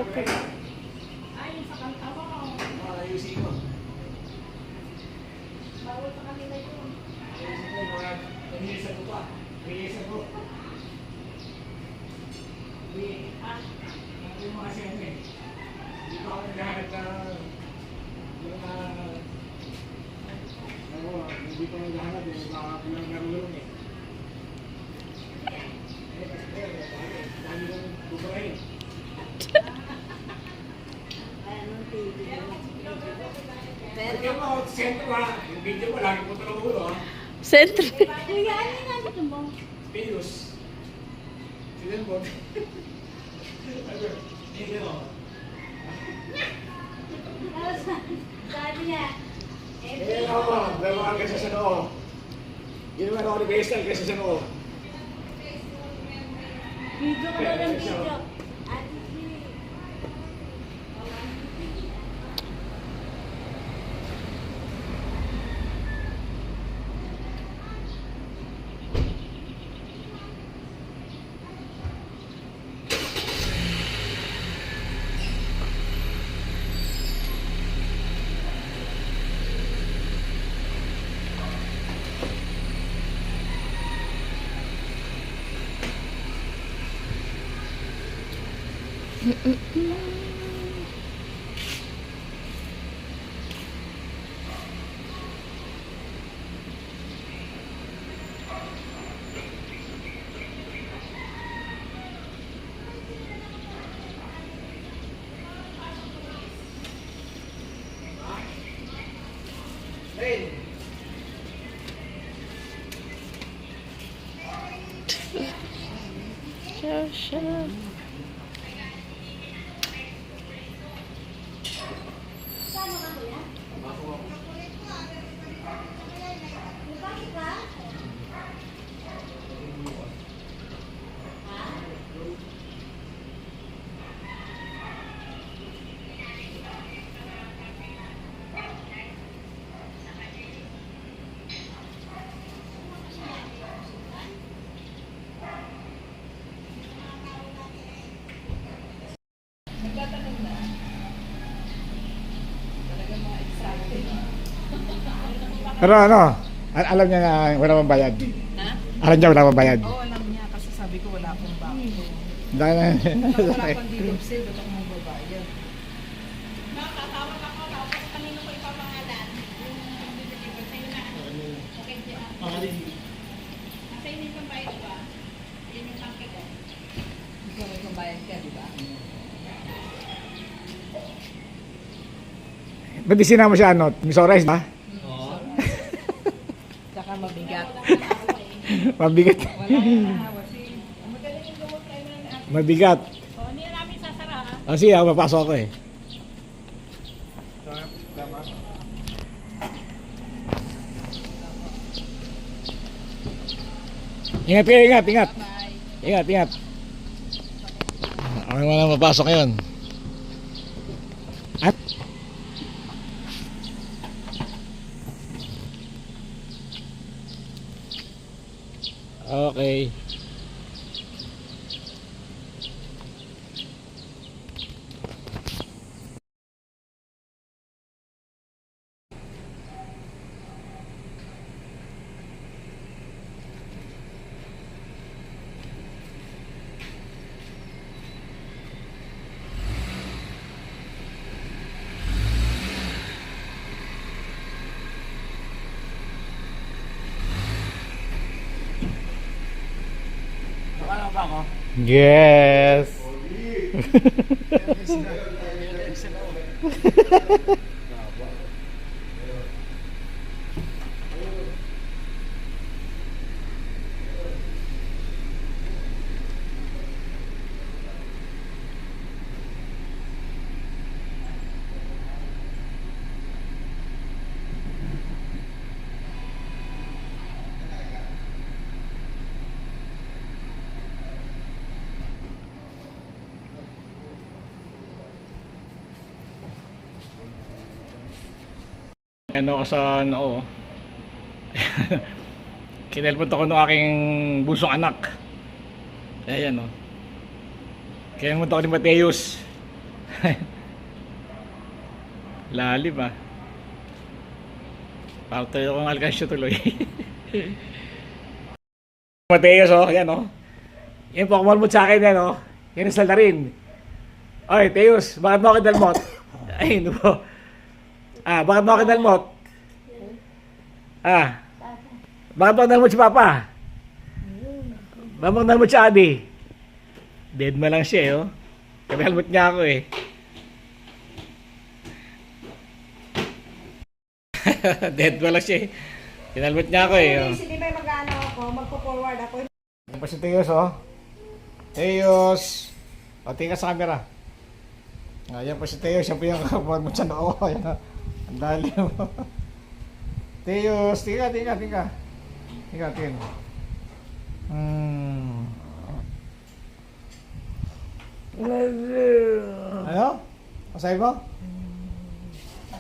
Okay. Ayun sa kanta mo. Ayusin mo. Bawal sa kanila yun. Ayusin mo, mga nangisan ko pa. Nangisan ko. Hindi. Hindi mo kasi ano eh. Hindi pa ako naghahanap na yung hindi pa naghahanap yung baka pinag-narulong eh. Dami lang buburahin. Anong TV? Pagka mo, sentro ha. Yung video mo, lagi po tulong ulo ha. Sentro. Kuya, ano nga dito mo? Pius. Sila mo. Hindi mo. Sabi niya, Eh, ako, dalawa kasi sa noo. Ginawa ako ni Bestel kasi sa noo. video ka daw ng video. Ate G. Hey! Siya, siya. Saan ka kuya? Pasok ako. Bakit ka? Nagtatanong na. Talaga mga excited. Pero ano, alam niya na wala pang bayad. Ha? Alam niya wala pang bayad. Oo, alam niya kasi sabi ko wala akong bako. Dahil na. Wala akong dito sale, ba't ako magbabayad? Nakakatawag ako, tapos kanino ko ipapangalan? Yung deliver sa'yo na ano? Okay, siya. Nasa inyo yung bayad ba? Yan yung tangke ko. Ikaw may pambayad ka, di ba? Ba't di sinama siya ano? Misores ba? Oo. Tsaka mabigat. Mabigat. Wala yung nahawa. Magaling yung gawag tayo na ate. Mabigat. O, hindi na namin sasara ha. Sige, ako papasok ako eh. Ingat kayo, ingat, ingat. Bye. Ingat, ingat. Ako naman ang mapasok ngayon. At? Okay. Nakala ba ako? Yes. Ano ako sa noo. Kinelpot ako ng aking bunsong anak. Ayan o. Kinelpot ako ni Mateus. Lalim ah. Parang tayo kong alkansyo tuloy. Mateos oh, yan oh. Yan po, kumalmot sa akin yan oh. Yan ang saldarin. Oy, Teos, bakit mo ako dalmot? Ay, ano po? Bakit mo ako dalmot? Bakit mo dalmot si Papa? Bakit mo dalmot si Adi? Dead ma lang siya eh oh. Kami niya ako eh. Dead ma lang siya eh. Kinalmot niya ako eh oh. Hindi ba mag-ano ako, magpo-forward ako. Yan pa si Teos oh. Teos! O, tingin ka sa camera. Ayan pa si Teos. Siya po yung kapag mo siya noo. Ayan o. Ang dali mo. Teos! Tingin ka. Tingin. Ano? Masay mo?